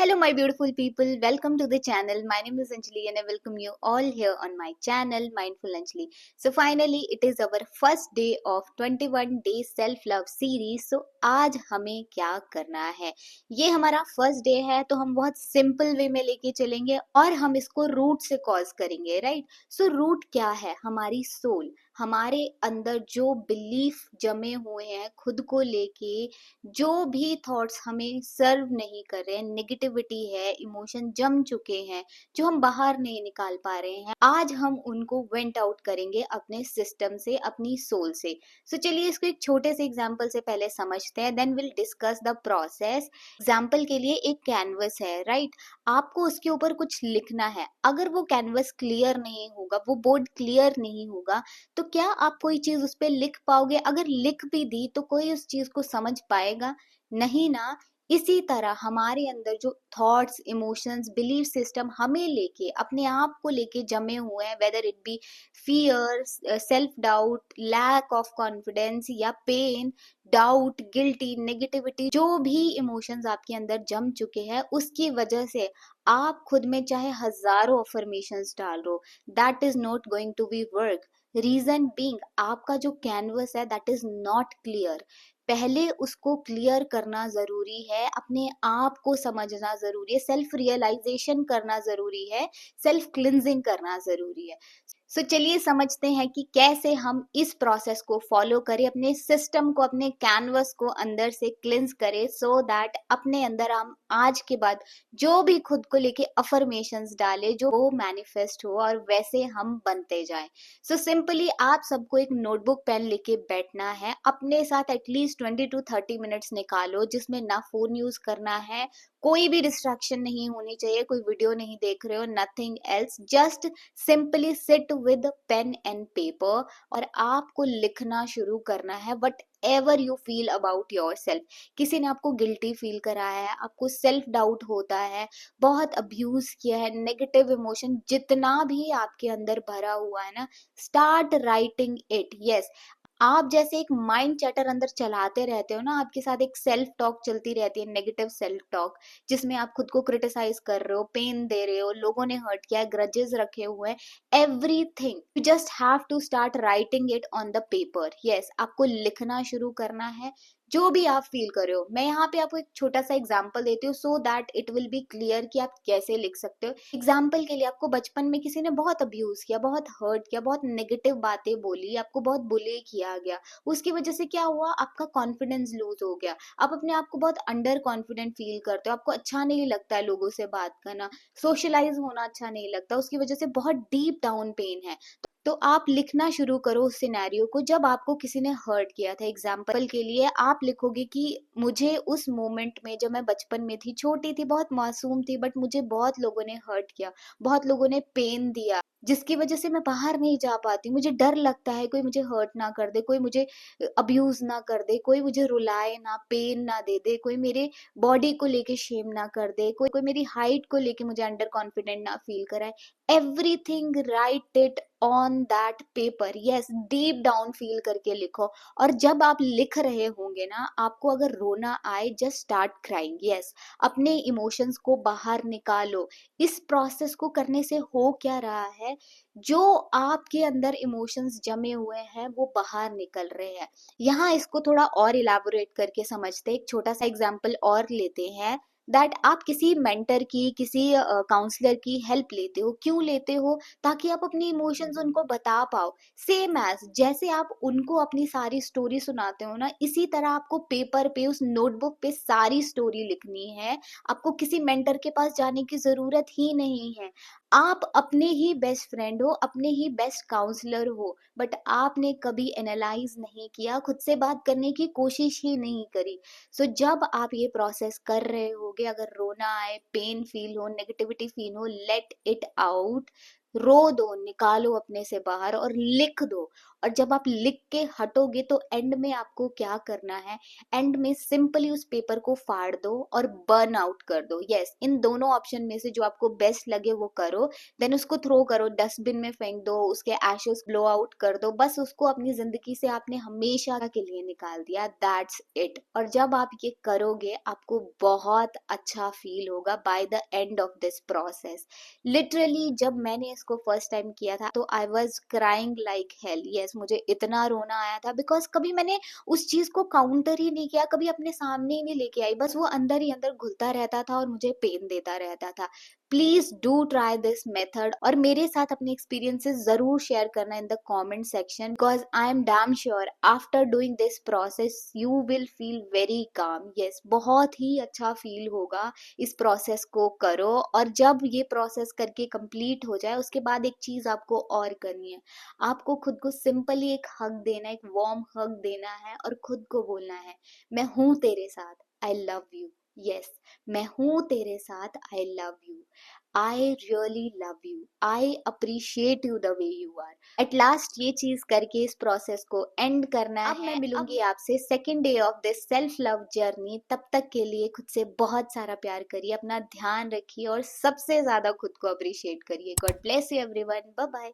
Hello, my beautiful people. Welcome to the channel. My name is Anjali, and I welcome you all here on my channel, Mindful Anjali. So, finally, it is our first day of 21 Day Self Love series. So, आज हमें क्या करना है? ये हमारा first day है, तो हम बहुत सिंपल वे में लेके चलेंगे और हम इसको रूट से कॉज करेंगे, राइट? सो रूट क्या है? हमारी सोल, हमारे अंदर जो बिलीफ जमे हुए हैं खुद को लेके, जो भी थॉट्स हमें सर्व नहीं कर रहे हैं, नेगेटिविटी है, इमोशन जम चुके हैं जो हम बाहर नहीं निकाल पा रहे हैं, आज हम उनको वेंट आउट करेंगे अपने सिस्टम से, अपनी सोल से। सो चलिए इसको एक छोटे से एग्जांपल से पहले समझते हैं, then will discuss the process. Example के लिए एक कैनवस है, राइट? आपको उसके ऊपर कुछ लिखना है। अगर वो कैनवस क्लियर नहीं होगा, वो बोर्ड क्लियर नहीं होगा, तो क्या आप कोई चीज उस पर लिख पाओगे? अगर लिख भी दी तो कोई उस चीज को समझ पाएगा? नहीं ना। इसी तरह हमारे अंदर जो थॉट्स, इमोशंस, बिलीफ सिस्टम हमें लेके, अपने आप को लेके जमे हुए हैं, whether it be fear, self doubt, lack of confidence या पेन, डाउट, गिल्टी, नेगेटिविटी, जो भी इमोशंस आपके अंदर जम चुके हैं, उसकी वजह से आप खुद में चाहे हजारों अफर्मेशंस डाल लो, that is not going to be work. Reason being, आपका जो कैनवस है दैट इज नॉट क्लियर। पहले उसको क्लियर करना जरूरी है, अपने आप को समझना जरूरी है, सेल्फ रियलाइजेशन करना जरूरी है, सेल्फ क्लिनजिंग करना जरूरी है। सो चलिए समझते हैं कि कैसे हम इस प्रोसेस को फॉलो करें, अपने सिस्टम को, अपने कैनवस को अंदर से क्लिंस करें, सो दैट अपने अंदर हम आज के बाद जो भी खुद को लेके अफर्मेशंस डाले, जो वो मैनिफेस्ट हो और वैसे हम बनते जाएं। सो सिंपली आप सबको एक नोटबुक पेन लेके बैठना है, अपने साथ एटलीस्ट 20 to 30 मिनट्स निकालो जिसमें ना फोन यूज करना है, कोई भी डिस्ट्रैक्शन नहीं होनी चाहिए, कोई वीडियो नहीं देख रहे हो, nothing else, just simply sit with pen and paper और आपको लिखना शुरू करना है what ever you feel about yourself. किसी ने आपको गिल्टी फील कराया है, आपको सेल्फ डाउट होता है, बहुत अब्यूज किया है, नेगेटिव इमोशन जितना भी आपके अंदर भरा हुआ है ना, स्टार्ट राइटिंग इट। यस, आप जैसे एक माइंड चैटर अंदर चलाते रहते हो ना, आपके साथ एक सेल्फ टॉक चलती रहती है, नेगेटिव सेल्फ टॉक, जिसमें आप खुद को क्रिटिसाइज कर रहे हो, पेन दे रहे हो, लोगों ने हर्ट किया, ग्रजेस रखे हुए हैं, everything you just have to start writing it on the paper. Yes, आपको लिखना शुरू करना है जो भी आप फील कर रहे हो। मैं यहाँ पे आपको एक छोटा सा एग्जाम्पल देती हूँ so that it will be clear कि आप कैसे लिख सकते हो। एग्जाम्पल के लिए, आपको बचपन में किसी ने बहुत अब्यूज किया, बहुत हर्ट किया, बहुत नेगेटिव बातें बोली, आपको बहुत बुली किया गया, उसकी वजह से क्या हुआ? आपका कॉन्फिडेंस लूज हो गया, आप अपने आप को बहुत अंडर कॉन्फिडेंट फील करते हो, आपको अच्छा नहीं लगता है लोगों से बात करना, सोशलाइज होना अच्छा नहीं लगता, उसकी वजह से बहुत डीप डाउन पेन है। तो आप लिखना शुरू करो उस सिनेरियो को जब आपको किसी ने हर्ट किया था। एग्जाम्पल के लिए आप लिखोगे कि मुझे उस मोमेंट में, जब मैं बचपन में थी, छोटी थी, बहुत मासूम थी, बट मुझे बहुत लोगों ने हर्ट किया, बहुत लोगों ने पेन दिया, जिसकी वजह से मैं बाहर नहीं जा पाती, मुझे डर लगता है कोई मुझे हर्ट ना कर दे, कोई मुझे अब्यूज ना कर दे, कोई मुझे रुलाए ना, पेन ना दे दे, कोई मेरे बॉडी को लेके शेम ना कर दे, कोई कोई मेरी हाइट को लेके मुझे अंडर कॉन्फिडेंट ना फील कराए। Everything right it on that paper. Yes, deep down feel करके लिखो। और जब आप लिख रहे होंगे ना, आपको अगर रोना आए, जस्ट स्टार्ट क्राइंग। यस, अपने इमोशंस को बाहर निकालो। इस प्रोसेस को करने से हो क्या रहा है? जो आपके अंदर इमोशंस जमे हुए हैं वो बाहर निकल रहे हैं। यहाँ इसको थोड़ा और इलाबोरेट करके समझते हैं, एक छोटा सा एग्जाम्पल और लेते हैं। दैट आप किसी मेंटर की, किसी काउंसलर की हेल्प लेते हो, क्यों लेते हो? ताकि आप अपनी इमोशंस उनको बता पाओ। सेम एज जैसे आप उनको अपनी सारी स्टोरी सुनाते हो ना, इसी तरह आपको पेपर पे, उस नोटबुक पे सारी स्टोरी लिखनी है। आपको किसी मेंटर के पास जाने की जरूरत ही नहीं है। आप अपने ही बेस्ट फ्रेंड हो, अपने ही बेस्ट काउंसलर हो, बट आपने कभी एनालाइज नहीं किया, खुद से बात करने की कोशिश ही नहीं करी। सो जब आप ये प्रोसेस कर रहे होगे, अगर रोना आए, पेन फील हो, नेगेटिविटी फील हो, लेट इट आउट। रो दो, निकालो अपने से बाहर और लिख दो। और जब आप लिख के हटोगे तो एंड में आपको क्या करना है, एंड में सिंपली उस पेपर को फाड़ दो और बर्न आउट कर दो। यस, इन दोनों ऑप्शन में से जो आपको बेस्ट लगे वो करो। देन उसको थ्रो करो, डस्टबिन में फेंक दो, उसके एशेस ब्लो आउट कर दो, बस उसको अपनी जिंदगी से आपने हमेशा के लिए निकाल दिया, दैट्स इट। और जब आप ये करोगे आपको बहुत अच्छा फील होगा by the end of this process. Literally जब मैंने इसको फर्स्ट टाइम किया था तो I was crying like hell. Yes, मुझे इतना रोना आया था, बिकॉज कभी मैंने उस चीज को काउंटर ही नहीं किया, कभी अपने सामने ही नहीं लेके आई, बस वो अंदर ही अंदर घुलता रहता था और मुझे पेन देता रहता था। Please do try this method और मेरे साथ अपने एक्सपीरियंसेस जरूर शेयर करना in the comment section, because I am damn sure after doing this process you will feel very calm. Yes, बहुत ही अच्छा फील होगा। इस प्रोसेस को करो और जब ये प्रोसेस करके कंप्लीट हो जाए उसके बाद एक चीज आपको और करनी है, आपको खुद को सिंपली एक हग देना है, एक वार्म हग देना है और खुद को बोलना है, मैं हूं तेरे साथ, आई लव यू। यस, मैं हूं तेरे साथ, I love you, I really love you, I appreciate you the way you are. At last ये चीज करके इस प्रोसेस को एंड करना है। अब मैं मिलूंगी आपसे second day of this self love journey. तब तक के लिए खुद से बहुत सारा प्यार करिए, अपना ध्यान रखिए और सबसे ज्यादा खुद को अप्रिशिएट करिए। God bless you everyone, bye bye.